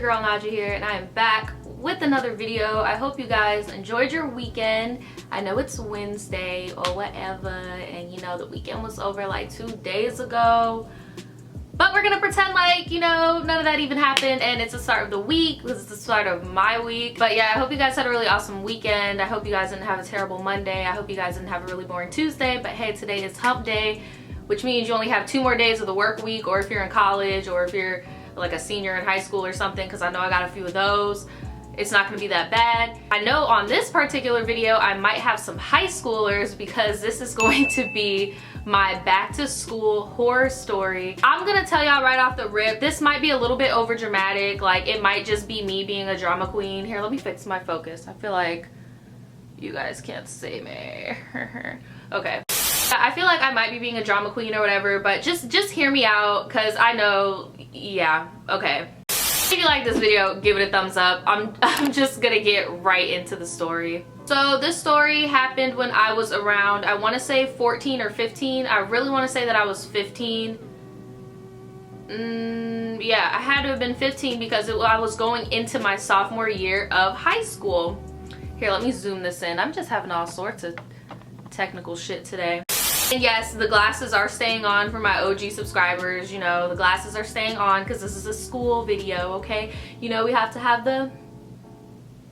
girl Naja here, and I am back with another video. I hope you guys enjoyed your weekend. I know it's Wednesday or whatever, and you know the weekend was over like 2 days ago, but we're gonna pretend like, you know, none of that even happened and it's the start of the week because it's the start of my week. But yeah, I hope you guys had a really awesome weekend. I hope you guys didn't have a terrible Monday. I hope you guys didn't have a really boring Tuesday, but hey, today is hump day, which means you only have 2 more days of the work week, or if you're in college or if you're like a senior in high school or something, because I know I got a few of those, it's not gonna be that bad. I know on this particular video I might have some high schoolers because this is going to be my back to school horror story. I'm gonna tell y'all right off the rip, this might be a little bit over dramatic. Like, it might just be me being a drama queen. Here, let me fix my focus. I feel like you guys can't see me. Okay. I feel like I might be being a drama queen or whatever, but just hear me out, because I know, yeah, okay. If you like this video, give it a thumbs up. I'm just gonna get right into the story. So this story happened when I was around, I want to say 14 or 15. I really want to say that I was 15. Yeah, I had to have been 15 because I was going into my sophomore year of high school. Here, let me zoom this in. I'm just having all sorts of technical shit today. And yes, the glasses are staying on for my OG subscribers. You know, the glasses are staying on because this is a school video, okay? You know, we have to have the...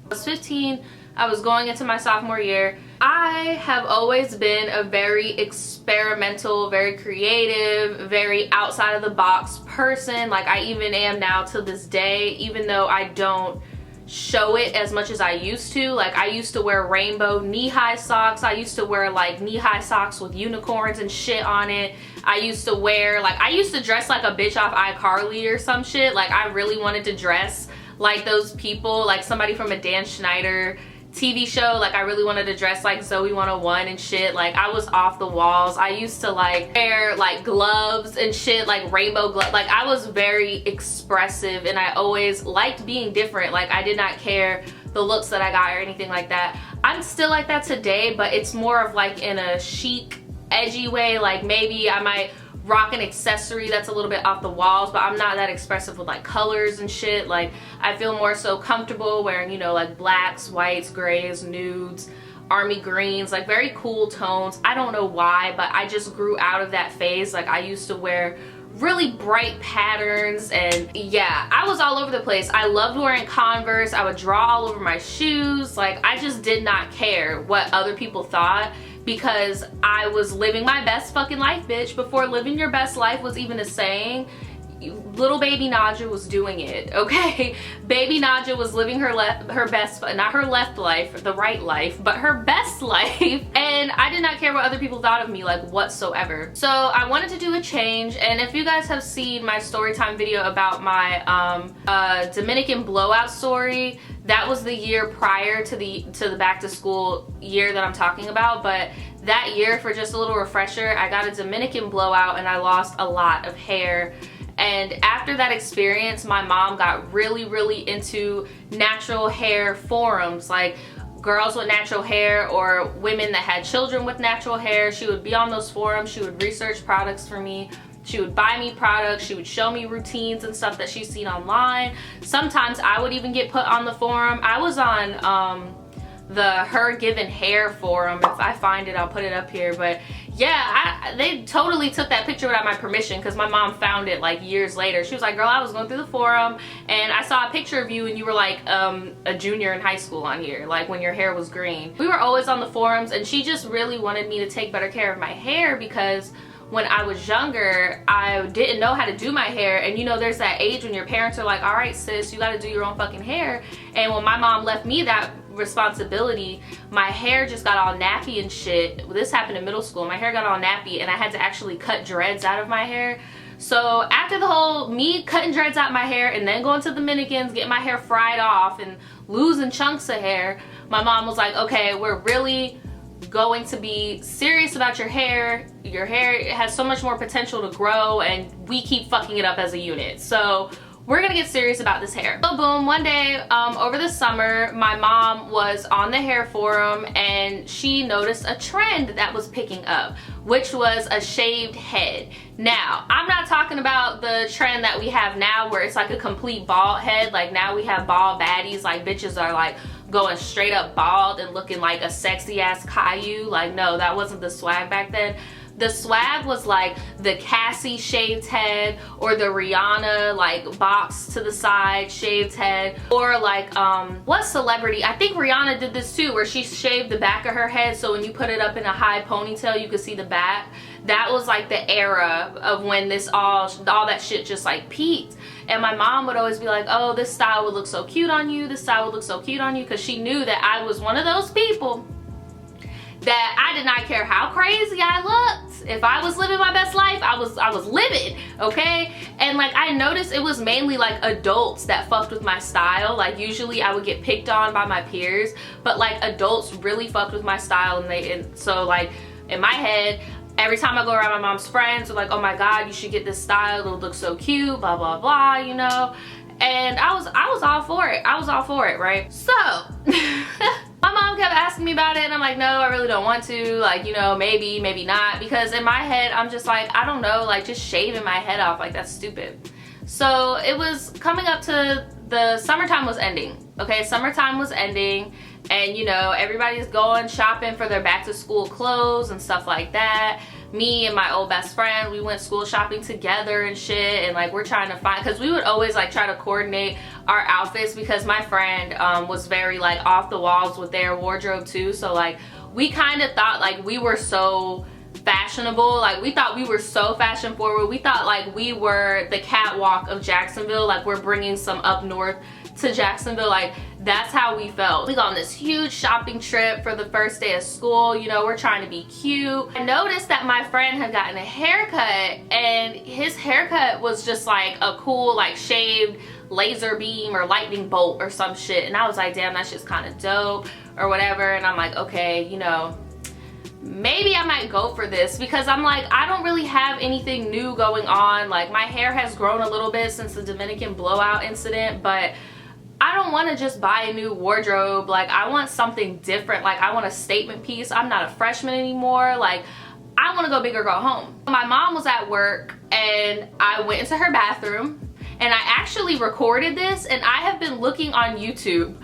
I was 15. I was going into my sophomore year. I have always been a very experimental, very creative, very outside of the box person. Like, I even am now to this day, even though I don't show it as much as I used to. Like, I used to wear rainbow knee-high socks. I used to wear like knee-high socks with unicorns and shit on it. I used to wear, like, I used to dress like a bitch off iCarly or some shit. Like, I really wanted to dress like those people, like somebody from a Dan Schneider TV show. Like, I really wanted to dress like Zoe 101 and shit. Like, I was off the walls. I used to like wear like gloves and shit, like rainbow gloves. Like, I was very expressive and I always liked being different. Like, I did not care the looks that I got or anything like that. I'm still like that today, but it's more of like in a chic, edgy way. Like, maybe I might rock an accessory that's a little bit off the walls, but I'm not that expressive with like colors and shit. Like, I feel more so comfortable wearing, you know, like blacks, whites, grays, nudes, army greens, like very cool tones. I don't know why, but I just grew out of that phase. Like, I used to wear really bright patterns, and yeah, I was all over the place. I loved wearing Converse. I would draw all over my shoes. Like, I just did not care what other people thought, because I was living my best fucking life, bitch. Before living your best life was even a saying, little baby Naja was doing it, okay? Baby Naja was living her best, not her left life, the right life, but her best life. And I did not care what other people thought of me, like, whatsoever. So I wanted to do a change. And if you guys have seen my story time video about my Dominican blowout story, that was the year prior to the back to school year that I'm talking about. But that year, for just a little refresher, I got a Dominican blowout and I lost a lot of hair. And after that experience, my mom got really into natural hair forums, like girls with natural hair or women that had children with natural hair. She would be on those forums. She would research products for me. She would buy me products. She would show me routines and stuff that she's seen online. Sometimes I would even get put on the forum. I was on the Her Given Hair forum. If I find it, I'll put it up here. But yeah, they totally took that picture without my permission, because my mom found it like years later. She was like, girl, I was going through the forum and I saw a picture of you and you were like a junior in high school on here, like when your hair was green. We were always on the forums, and she just really wanted me to take better care of my hair, because when I was younger, I didn't know how to do my hair. And you know, there's that age when your parents are like, all right, sis, you got to do your own fucking hair. And when my mom left me that responsibility, my hair just got all nappy and shit. This happened in middle school. My hair got all nappy and I had to actually cut dreads out of my hair. So after the whole me cutting dreads out my hair and then going to the Dominicans, getting my hair fried off and losing chunks of hair, my mom was like, okay, we're really going to be serious about your hair. Your hair has so much more potential to grow and we keep fucking it up as a unit. So we're gonna get serious about this hair. So boom, one day over the summer, my mom was on the hair forum and she noticed a trend that was picking up, which was a shaved head. Now, I'm not talking about the trend that we have now where it's like a complete bald head. Like now we have bald baddies, like bitches are like going straight up bald and looking like a sexy ass Caillou. Like no, that wasn't the swag back then. The swag was like the Cassie shaved head, or the Rihanna like box to the side shaved head, or like what celebrity, I think Rihanna did this too, where she shaved the back of her head so when you put it up in a high ponytail you could see the back. That was like the era of when this all that shit just like peaked. And my mom would always be like, oh, this style would look so cute on you, this style would look so cute on you, because she knew that I was one of those people that I did not care how crazy I looked. If I was living my best life, I was living, okay? And like I noticed it was mainly like adults that fucked with my style. Like usually I would get picked on by my peers, but like adults really fucked with my style, and so like in my head, every time I go around my mom's friends are like, oh my god, you should get this style, it'll look so cute, blah blah blah, you know? And I was all for it. I was all for it, right? So my mom kept asking me about it and I'm like, no, I really don't want to. Like, you know, maybe, maybe not. Because in my head, I'm just like, I don't know, like just shaving my head off, like that's stupid. So it was coming up to the summertime was ending. Okay, summertime was ending and you know, everybody's going shopping for their back to school clothes and stuff like that. Me and my old best friend, we went school shopping together and shit, and like we're trying to find, because we would always like try to coordinate our outfits, because my friend was very like off the walls with their wardrobe too. So like we kind of thought like we were so fashionable, like we thought we were so fashion forward. We thought like we were the catwalk of Jacksonville, like we're bringing some up north to Jacksonville. Like that's how we felt. We got on this huge shopping trip for the first day of school, you know, we're trying to be cute. I noticed that my friend had gotten a haircut, and his haircut was just like a cool like shaved laser beam or lightning bolt or some shit, and I was like, damn, that shit's kind of dope or whatever. And I'm like, okay, you know, maybe I might go for this, because I'm like, I don't really have anything new going on. Like my hair has grown a little bit since the Dominican blowout incident, but I don't want to just buy a new wardrobe. Like I want something different. Like I want a statement piece. I'm not a freshman anymore. Like I want to go big or go home. My mom was at work and I went into her bathroom and I actually recorded this, and I have been looking on YouTube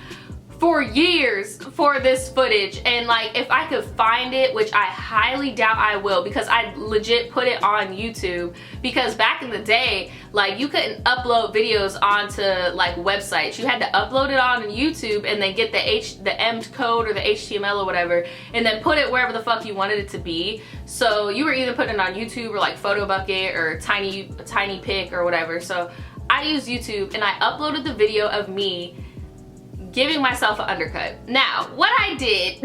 for years for this footage, and like if I could find it, which I highly doubt I will, because I legit put it on YouTube, because back in the day like you couldn't upload videos onto like websites. You had to upload it on YouTube and then get the M code or the HTML or whatever, and then put it wherever the fuck you wanted it to be. So you were either putting it on YouTube or like PhotoBucket or Tiny Pic or whatever. So I used YouTube and I uploaded the video of me giving myself an undercut. Now, what I did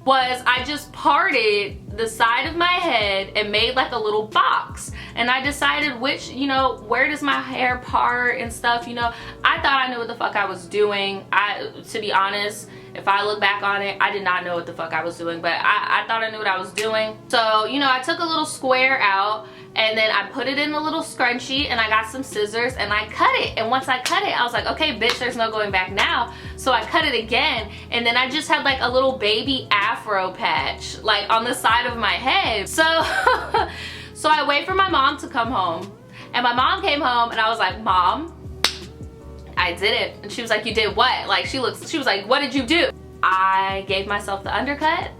was I just parted the side of my head and made like a little box. And I decided which, you know, where does my hair part and stuff, you know. I thought I knew what the fuck I was doing. To be honest, if I look back on it, I did not know what the fuck I was doing, but I thought I knew what I was doing. So, you know, I took a little square out and then I put it in a little scrunchie and I got some scissors and I cut it. And once I cut it, I was like, okay, bitch, there's no going back now. So I cut it again, and then I just had like a little baby afro patch like on the side of my head. So so I wait for my mom to come home, and my mom came home and I was like, Mom, I did it. And she was like, you did what? Like she was like, what did you do? I gave myself the undercut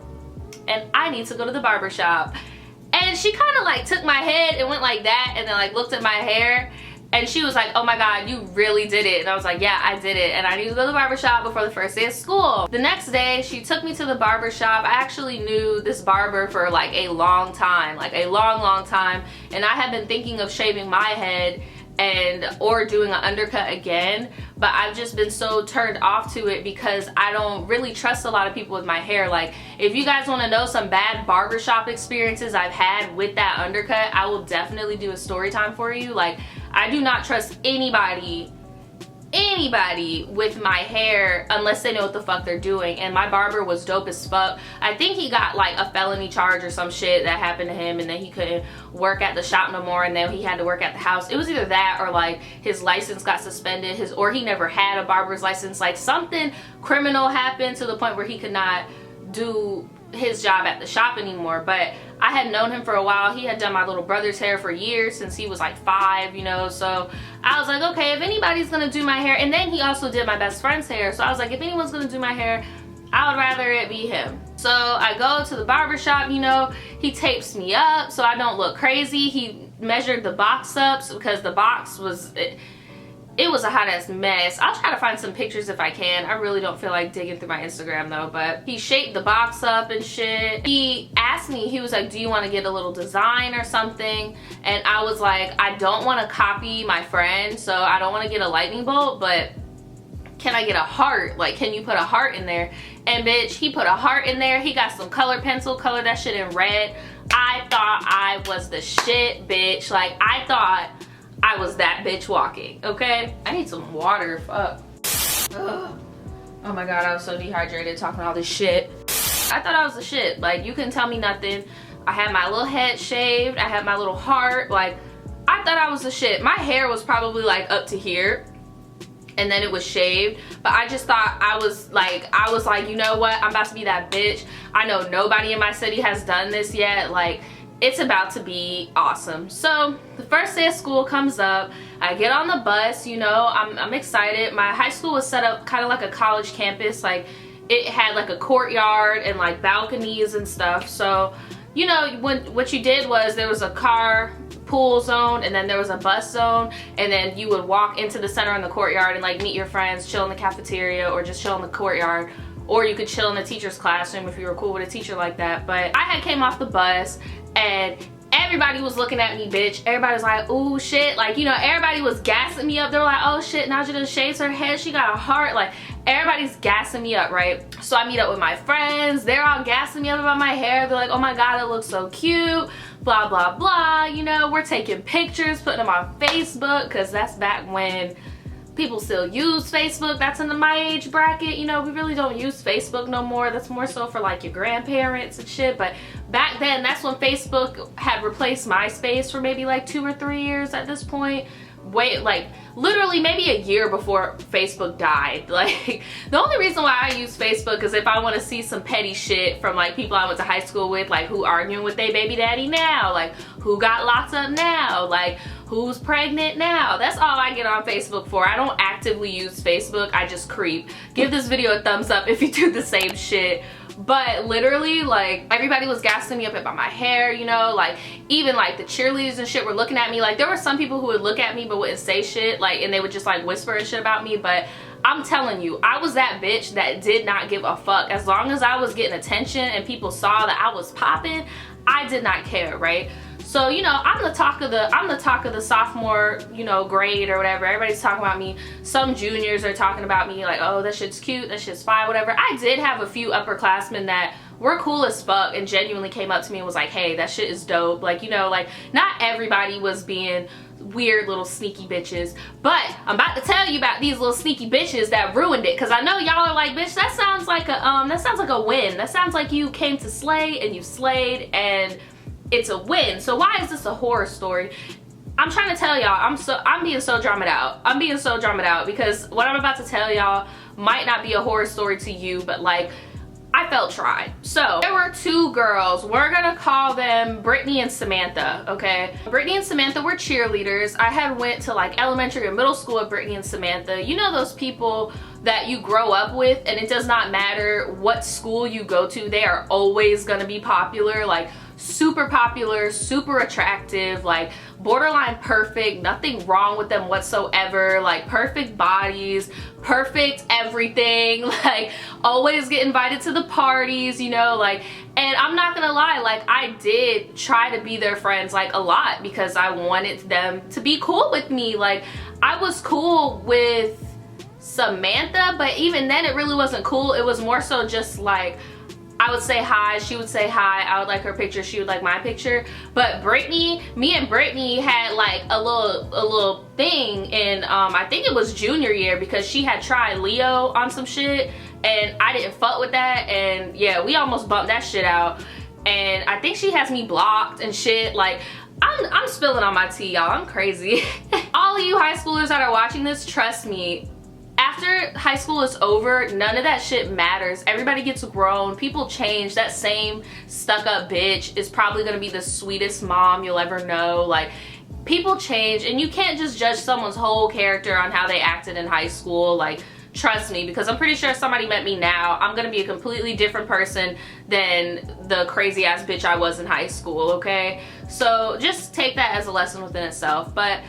and I need to go to the barbershop. And she kind of like took my head and went like that, and then like looked at my hair, and she was like, oh my god, you really did it. And I was like, yeah, I did it, and I need to go to the barbershop before the first day of school. The next day she took me to the barbershop. I actually knew this barber for like a long time, like a long time, and I had been thinking of shaving my head or doing an undercut again, but I've just been so turned off to it because I don't really trust a lot of people with my hair. Like if you guys want to know some bad barbershop experiences I've had with that undercut, I will definitely do a story time for you. Like I do not trust anybody anybody with my hair unless they know what the fuck they're doing. And my barber was dope as fuck. I think he got like a felony charge or some shit that happened to him, and then he couldn't work at the shop no more, and then he had to work at the house. It was either that or like his license got suspended, or he never had a barber's license. Like something criminal happened to the point where he could not do his job at the shop anymore. But I had known him for a while. He had done my little brother's hair for years, since he was like 5, you know. So I was like, okay, if anybody's gonna do my hair, and then he also did my best friend's hair, so I was like, if anyone's gonna do my hair, I would rather it be him. So I go to the barbershop, you know, he tapes me up so I don't look crazy. He measured the box up because the box was, it was a hot ass mess. I'll try to find some pictures if I can. I really don't feel like digging through my Instagram though, but he shaped the box up and shit. He asked me, he was like, do you want to get a little design or something? And I was like, I don't want to copy my friend, so I don't want to get a lightning bolt, but can I get a heart? Like, can you put a heart in there? And bitch, he put a heart in there. He got some color pencil, color that shit in red. I thought I was the shit, bitch. Like, I thought I was that bitch walking, okay? I need some water, fuck. Ugh. Oh my God, I was so dehydrated talking all this shit. I thought I was the shit. Like, you couldn't tell me nothing. I had my little head shaved. I had my little heart. Like, I thought I was the shit. My hair was probably like up to here, and then it was shaved, but I just thought I was like, you know what, I'm about to be that bitch. I know nobody in my city has done this yet. Like, it's about to be awesome. So the first day of school comes up, I get on the bus, you know, I'm excited. My high school was set up kind of like a college campus. Like, it had like a courtyard and like balconies and stuff. So, you know, what you did was there was a car pool zone, and then there was a bus zone, and then you would walk into the center in the courtyard and like meet your friends, chill in the cafeteria, or just chill in the courtyard, or you could chill in the teacher's classroom if you were cool with a teacher like that. But I had came off the bus and everybody was looking at me, bitch. Everybody was like, ooh, shit. Like, you know, everybody was gassing me up. They were like, oh shit, Naja done shaves her head, she got a heart. Like, everybody's gassing me up, right? So I meet up with my friends. They're all gassing me up about my hair. They're like, oh my God, it looks so cute, blah, blah, blah. You know, we're taking pictures, putting them on Facebook, because that's back when people still use Facebook. That's in my age bracket. You know, we really don't use Facebook no more. That's more so for like your grandparents and shit. But back then, that's when Facebook had replaced MySpace for maybe like 2 or 3 years at this point. Wait, like literally maybe a year before Facebook died. Like, the only reason why I use Facebook is if I want to see some petty shit from like people I went to high school with, like who arguing with their baby daddy now, like who got locked up now, like who's pregnant now. That's all I get on Facebook for. I don't actively use Facebook, I just creep. Give this video a thumbs up if you do the same shit. But literally, like, everybody was gassing me up about my hair, you know, like even like the cheerleaders and shit were looking at me. Like, there were some people who would look at me but wouldn't say shit, like, and they would just like whisper and shit about me. But I'm telling you, I was that bitch that did not give a fuck. As long as I was getting attention and people saw that I was popping, I did not care, right? So, you know, I'm the talk of the sophomore, you know, grade or whatever. Everybody's talking about me. Some juniors are talking about me like, oh, that shit's cute, that shit's fine, whatever. I did have a few upperclassmen that were cool as fuck and genuinely came up to me and was like, hey, that shit is dope. Like, you know, like not everybody was being weird little sneaky bitches, but I'm about to tell you about these little sneaky bitches that ruined it, because I know y'all are like, bitch, that sounds like a win. That sounds like you came to slay and you slayed and it's a win. So why is this a horror story? I'm trying to tell y'all, I'm being so dramaed out. I'm being so dramaed out because what I'm about to tell y'all might not be a horror story to you, but like, I felt tried. So there were 2 girls. We're gonna call them Brittany and Samantha, okay? Brittany and Samantha were cheerleaders. I had went to like elementary or middle school with Brittany and Samantha. You know those people that you grow up with and it does not matter what school you go to, they are always gonna be popular, like super popular, super attractive, like borderline perfect, nothing wrong with them whatsoever, like perfect bodies, perfect everything, like always get invited to the parties, you know, like, and I'm not gonna lie, like I did try to be their friends like a lot because I wanted them to be cool with me. Like, I was cool with Samantha, but even then it really wasn't cool. It was more so just like I would say hi, she would say hi, I would like her picture, she would like my picture. But Brittany, me and Brittany had like a little thing in I think it was junior year, because she had tried Leo on some shit and I didn't fuck with that, and yeah, we almost bumped that shit out. And I think she has me blocked and shit. Like, I'm spilling on my tea, y'all. I'm crazy. All of you high schoolers that are watching this, trust me, after high school is over, none of that shit matters. Everybody gets grown, people change. That same stuck-up bitch is probably gonna be the sweetest mom you'll ever know. Like, people change, and you can't just judge someone's whole character on how they acted in high school. Like, trust me, because I'm pretty sure if somebody met me now, I'm gonna be a completely different person than the crazy ass bitch I was in high school, okay? So just take that as a lesson within itself. But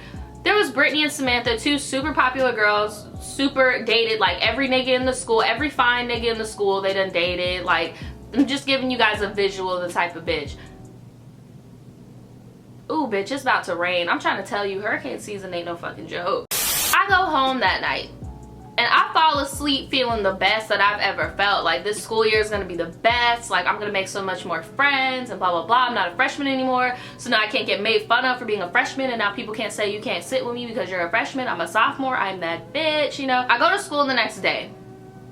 there was Brittany and Samantha, two super popular girls, super dated, like every nigga in the school, every fine nigga in the school, they done dated. Like, I'm just giving you guys a visual of the type of bitch. Ooh, bitch, it's about to rain. I'm trying to tell you, hurricane season ain't no fucking joke. I go home that night, and I fall asleep feeling the best that I've ever felt. Like, this school year is gonna be the best. Like, I'm gonna make so much more friends and blah, blah, blah. I'm not a freshman anymore, so now I can't get made fun of for being a freshman, and now people can't say you can't sit with me because you're a freshman. I'm a sophomore, I'm that bitch, you know? I go to school the next day,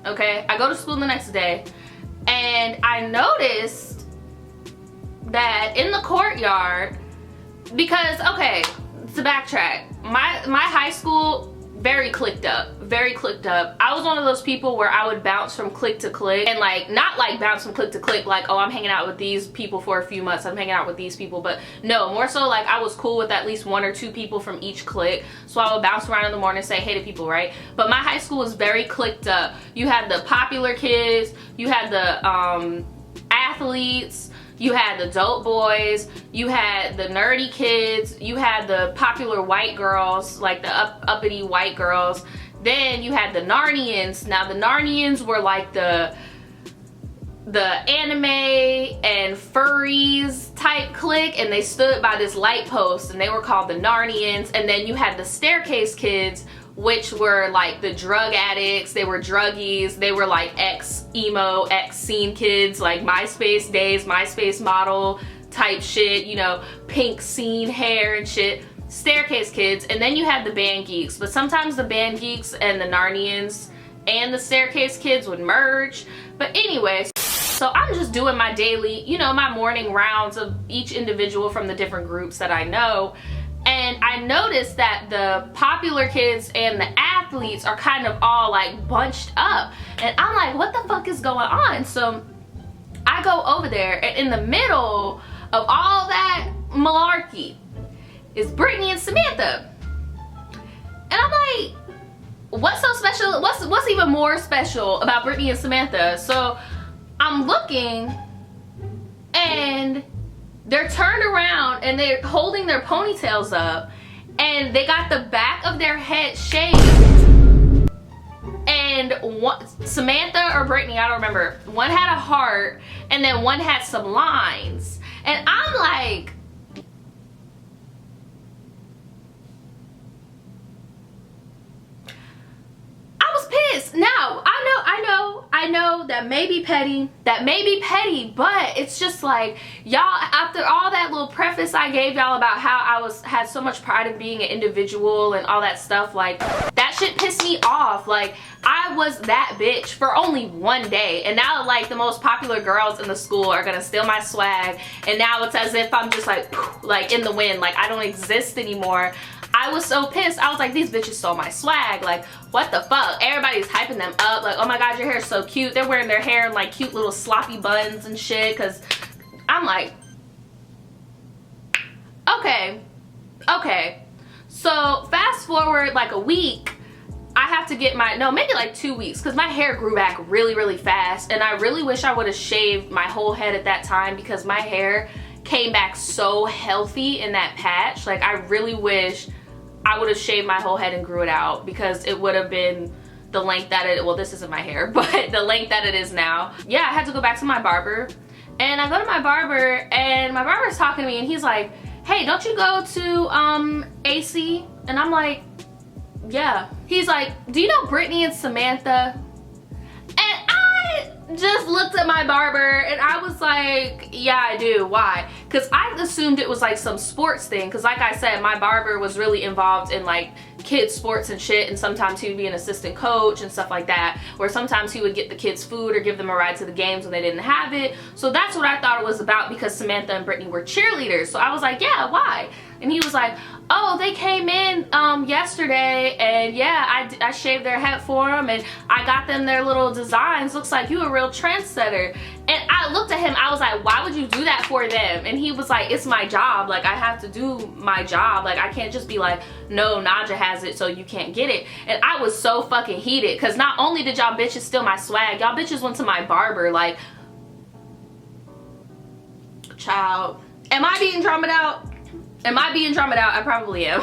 okay? I go to school the next day, and I noticed that in the courtyard, because, okay, to backtrack, my high school, very clicked up, very clicked up. I was one of those people where I would bounce from clique to clique, and like, not like bounce from clique to clique like, oh, I'm hanging out with these people for a few months, I'm hanging out with these people, but no, more so like I was cool with at least one or two people from each clique, so I would bounce around in the morning and say hey to people, right? But my high school was very clicked up. You had the popular kids, you had the athletes, you had the dope boys, you had the nerdy kids, you had the popular white girls, like the uppity white girls. Then you had the Narnians. Now the Narnians were like the anime and furries type clique, and they stood by this light post, and they were called the Narnians. And then you had the staircase kids, which were like the drug addicts, they were druggies, they were like ex-emo, ex-scene kids, like MySpace days, MySpace model type shit, you know, pink scene hair and shit. Staircase kids. And then you had the band geeks, but sometimes the band geeks and the Narnians and the staircase kids would merge. But anyways, so I'm just doing my daily, you know, my morning rounds of each individual from the different groups that I know. And I noticed that the popular kids and the athletes are kind of all like bunched up. And I'm like, what the fuck is going on? So I go over there, and in the middle of all that malarkey is Brittany and Samantha. And I'm like, what's so special? What's even more special about Brittany and Samantha? So I'm looking, and they're turned around and they're holding their ponytails up, and they got the back of their head shaved. And one, Samantha or Brittany, I don't remember, one had a heart and then one had some lines. And I'm like, I was pissed. Now, I know that may be petty, but it's just like, y'all, after all that little preface I gave y'all about how I had so much pride in being an individual and all that stuff, like, that shit pissed me off. Like, I was that bitch for only one day, and now like the most popular girls in the school are gonna steal my swag, and now it's as if I'm just like in the wind, like I don't exist anymore. I was so pissed. I was like, these bitches stole my swag. Like, what the fuck? Everybody's hyping them up. Like, oh my god, your hair is so cute. They're wearing their hair in like cute little sloppy buns and shit. Cause I'm like, okay. So fast forward like a week, I have to get my, no, maybe like 2 weeks, because my hair grew back really, really fast. And I really wish I would have shaved my whole head at that time, because my hair came back so healthy in that patch. Like, I really wish I would have shaved my whole head and grew it out, because it would have been the length that it, well, this isn't my hair, but the length that it is now. Yeah, I had to go back to my barber, and I go to my barber, and my barber's talking to me, and he's like, hey, don't you go to AC? And I'm like, yeah. He's like, do you know Brittany and Samantha? And just looked at my barber and I was like, yeah, I do. Why? Because I assumed it was like some sports thing, because like I said, my barber was really involved in like kids sports and shit, and sometimes he would be an assistant coach and stuff like that, or sometimes he would get the kids food or give them a ride to the games when they didn't have it. So that's what I thought it was about, because Samantha and Brittany were cheerleaders. So I was like, yeah, why? And he was like, oh, they came in yesterday, and yeah, I shaved their head for them, and I got them their little designs. Looks like you a real trendsetter. And I looked at him, I was like, why would you do that for them? And he was like, it's my job, like I have to do my job, like I can't just be like, no, Naja has it so you can't get it. And I was so fucking heated, because not only did y'all bitches steal my swag, y'all bitches went to my barber. Like, child, am I being drummed out? Am I being drummed out? I probably am.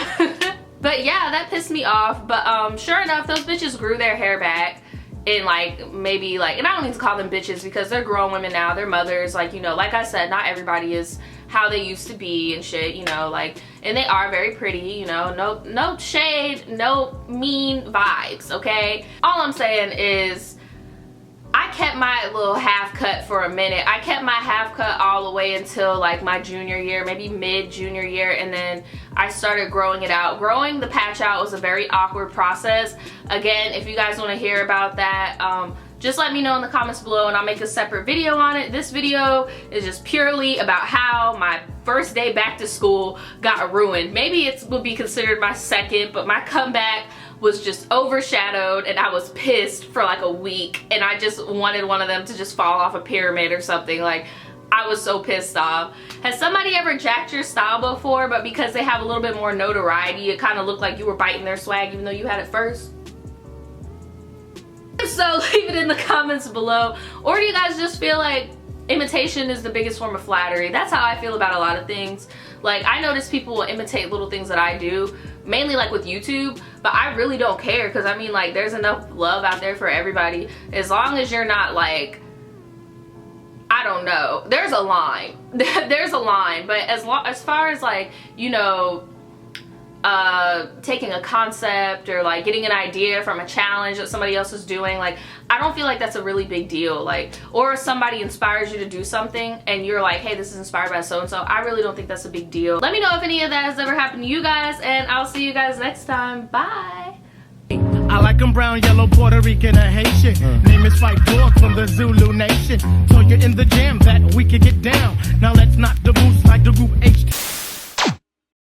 But yeah, that pissed me off. But sure enough, those bitches grew their hair back in like maybe like, and I don't need to call them bitches because they're grown women now, they're mothers, like, you know, like I said, not everybody is how they used to be and shit, you know, like, and they are very pretty, you know, no shade, no mean vibes, okay? All I'm saying is I kept my little half cut for a minute. I kept my half cut all the way until like my junior year, maybe mid junior year, and then I started growing it out. Growing the patch out was a very awkward process. Again, if you guys want to hear about that, just let me know in the comments below and I'll make a separate video on it. This video is just purely about how my first day back to school got ruined. Maybe it will be considered my second, but my comeback was just overshadowed and I was pissed for like a week, and I just wanted one of them to just fall off a pyramid or something. Like, I was so pissed off. Has somebody ever jacked your style before, but because they have a little bit more notoriety, it kind of looked like you were biting their swag even though you had it first? If so, leave it in the comments below. Or do you guys just feel like imitation is the biggest form of flattery? That's how I feel about a lot of things. Like, I notice people will imitate little things that I do, mainly like with YouTube, but I really don't care, because I mean, like, there's enough love out there for everybody. As long as you're not like, I don't know, there's a line. There's a line, but as far as like, you know, taking a concept or like getting an idea from a challenge that somebody else is doing, like, I don't feel like that's a really big deal. Like, or if somebody inspires you to do something and you're like, hey, this is inspired by so and so, I really don't think that's a big deal. Let me know if any of that has ever happened to you guys, and I'll see you guys next time. Bye. I like them brown, yellow, Puerto Rican and Haitian. Name is Fight Dog from the Zulu Nation. So you're in the jam that we can get down. Now let's knock the boots like the group H.